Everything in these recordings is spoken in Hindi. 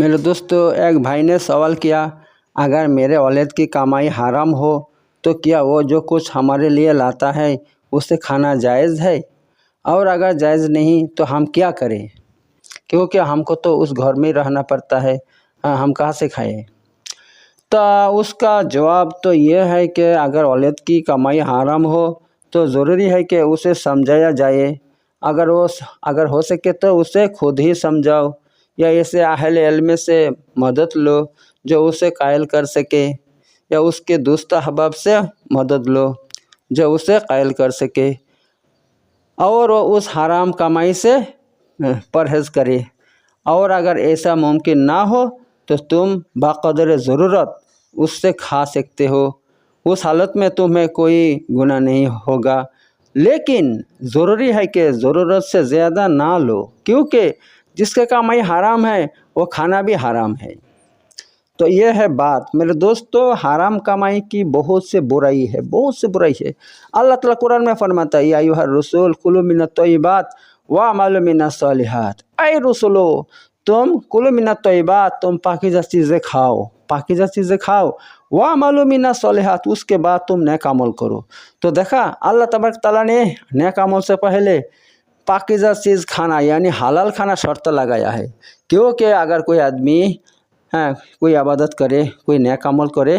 मेरे दोस्तों, एक भाई ने सवाल किया, अगर मेरे औलाद की कमाई हराम हो तो क्या वो जो कुछ हमारे लिए लाता है उसे खाना जायज़ है? और अगर जायज़ नहीं तो हम क्या करें? क्योंकि हमको तो उस घर में ही रहना पड़ता है। हम कहाँ से खाएं? तो उसका जवाब तो ये है कि अगर औलाद की कमाई हराम हो तो ज़रूरी है कि उसे समझाया जाए। अगर हो सके तो उसे खुद ही समझाओ या ऐसे अहले इल्म से मदद लो जो उसे कायल कर सके, या उसके दोस्त अहबाब से मदद लो जो उसे कायल कर सके, और वो उस हराम कमाई से परहेज़ करे। और अगर ऐसा मुमकिन ना हो तो तुम बक़दर ज़रूरत उससे खा सकते हो। उस हालत में तुम्हें कोई गुनाह नहीं होगा, लेकिन ज़रूरी है कि ज़रूरत से ज़्यादा ना लो, क्योंकि जिसका कमाई हराम है वो खाना भी हराम है। तो ये है बात। मेरे दोस्तों, हराम कमाई की बहुत से बुराई है, बहुत से बुराई है। अल्लाह ताला कुरान में फरमाता है, या अय्युहर रसूल कुलू मिनत तय्यिबात व अमलू मिनस सालिहात। ऐ रसूलो, तुम कुलू मिनत तय्यिबात, तुम पाकीज़ा चीज़ें खाओ, पाकीज़ा चीज़ें खाओ, व अमलू मिनस सालिहात, उसके बाद तुम नेक अमल करो। तो देखा, अल्लाह तबारक तआला ने नेक अमल से पहले पाकीज़ा चीज़ खाना यानी हलाल खाना शर्त लगाया है। क्योंकि अगर कोई आदमी कोई इबादत करे, कोई नेक अमल करे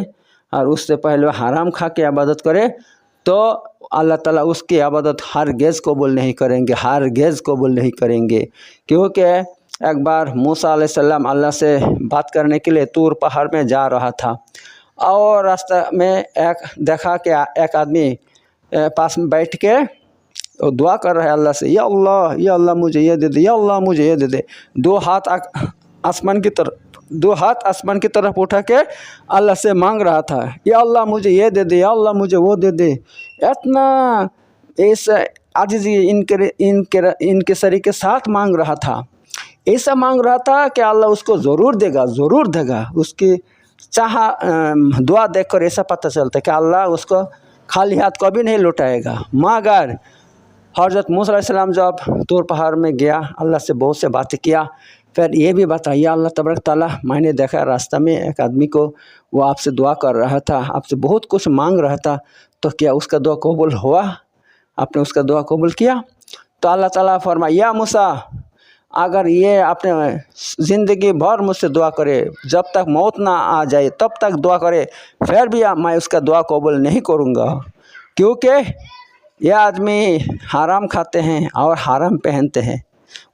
और उससे पहले हराम खा के इबादत करे तो अल्लाह ताला उसकी इबादत हरगिज़ कबूल नहीं करेंगे, हरगिज़ कबूल नहीं करेंगे। क्योंकि एक बार मूसा अलैहिस्सलाम अल्लाह से बात करने के लिए तूर पहाड़ में जा रहा था, और रास्ते में देखा कि एक आदमी पास में बैठ के दुआ कर रहा है अल्लाह से, या अल्लाह मुझे ये दे दे, या अल्लाह मुझे ये दे दे। दो हाथ आसमान की तरफ उठा के अल्लाह से मांग रहा था, या अल्लाह मुझे ये दे दे, या अल्लाह मुझे वो दे दे। इतना ऐसा आजिज़ी इनके के साथ मांग रहा था, ऐसा मांग रहा था कि अल्लाह उसको ज़रूर देगा, ज़रूर देगा। उसकी दुआ देखकर ऐसा पता चलता है कि अल्लाह उसको खाली हाथ कभी नहीं लौटाएगा। मगर हज़रत मूसा अलैहिस्सलाम जब तूर पहाड़ में गया, अल्लाह से बहुत से बातें किया, फिर ये भी बताया अल्लाह तबारक ताला, मैंने देखा रास्ता में एक आदमी को, वो आपसे दुआ कर रहा था, आपसे बहुत कुछ मांग रहा था, तो क्या उसका दुआ कबूल हुआ? आपने उसका दुआ कबूल किया? तो अल्लाह ताला फरमाया, या मूसा, अगर ये अपने ज़िंदगी भर मुझसे दुआ करे, जब तक मौत ना आ जाए तब तक दुआ करे, फिर भी मैं उसका दुआ कबूल नहीं करूँगा। क्योंकि यह आदमी हराम खाते हैं और हराम पहनते हैं,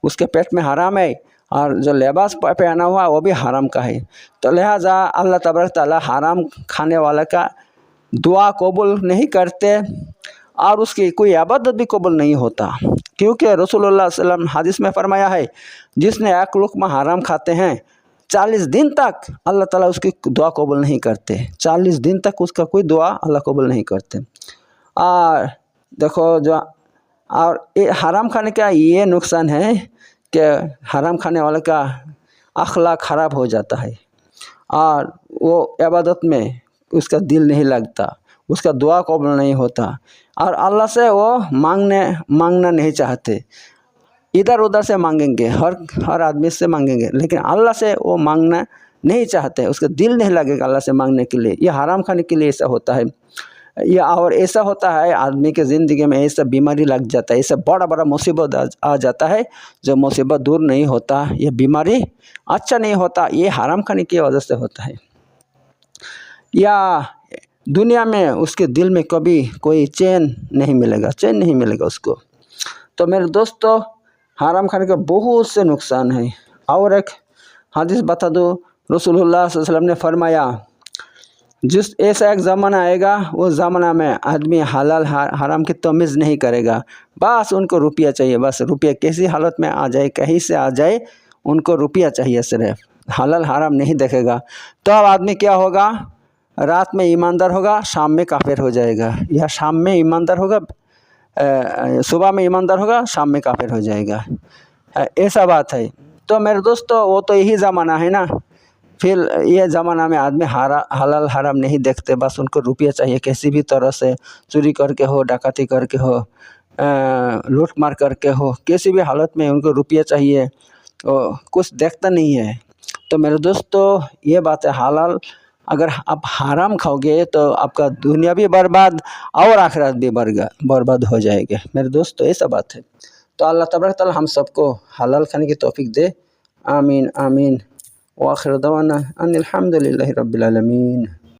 उसके पेट में हराम है, और जो लिबास पहना हुआ वो भी हराम का है। तो लिहाजा अल्लाह तबारक ताला हराम खाने वाला का दुआ कबूल नहीं करते, और उसकी कोई इबादत भी कबूल नहीं होता। क्योंकि रसूलुल्लाह सल्लल्लाहु अलैहि वसल्लम हदीस में फरमाया है, जिसने एक लुक़्मा हराम खाते हैं 40 दिन तक अल्लाह ताला उसकी दुआ कबूल नहीं करते। 40 दिन तक उसका कोई दुआ अल्लाह कबूल नहीं करते। और देखो, जो और ये हराम खाने का ये नुकसान है कि हराम खाने वाले का अखलाक ख़राब हो जाता है, और वो इबादत में उसका दिल नहीं लगता, उसका दुआ कबूल नहीं होता, और अल्लाह से वो मांगना नहीं चाहते। इधर उधर से मांगेंगे, हर आदमी से मांगेंगे, लेकिन अल्लाह से वो मांगना नहीं चाहते, उसका दिल नहीं लगेगा अल्लाह से मांगने के लिए। ये हराम खाने के लिए ऐसा होता है। या और ऐसा होता है, आदमी के ज़िंदगी में ऐसा बीमारी लग जाता है, ऐसा बड़ा मुसीबत आ जाता है, जो मुसीबत दूर नहीं होता, ये बीमारी अच्छा नहीं होता, ये हराम खाने की वजह से होता है। या दुनिया में उसके दिल में कभी कोई चैन नहीं मिलेगा उसको। तो मेरे दोस्तों, हराम खाने का बहुत से नुकसान है। और एक हदीस बता दो, रसूलुल्लाह सल्लल्लाहु अलैहि वसल्लम ने फरमाया, जिस ऐसा एक ज़माना आएगा, उस ज़माना में आदमी हलाल हराम की तमीज़ नहीं करेगा। बस उनको रुपया चाहिए, बस रुपया किसी हालत में आ जाए, कहीं से आ जाए, उनको रुपया चाहिए, सिर्फ हलाल हराम नहीं देखेगा। तो अब आदमी क्या होगा, रात में ईमानदार होगा, शाम में काफिर हो जाएगा, या शाम में ईमानदार होगा, सुबह में ईमानदार होगा, शाम में काफिर हो जाएगा। ऐसा बात है। तो मेरे दोस्तों, वो तो यही ज़माना है ना। फिर ये ज़माना में आदमी हलाल हराम नहीं देखते, बस उनको रुपया चाहिए, किसी भी तरह से चोरी करके हो, डकैती करके हो, लूट मार करके हो, किसी भी हालत में उनको रुपया चाहिए, कुछ देखता नहीं है। तो मेरे दोस्तों ये बात है, हलाल अगर आप हराम खाओगे तो आपका दुनिया भी बर्बाद और आखिरत भी बर्बाद हो जाएगी मेरे दोस्तों, ऐसा बात है। तो अल्लाह तबारक तआला हम सबको हलाल खाने की तौफीक दे। आमीन आमीन। व आखिर दवाना अनिल हम्दुलिल्लाहि रब्बिल आलमीन।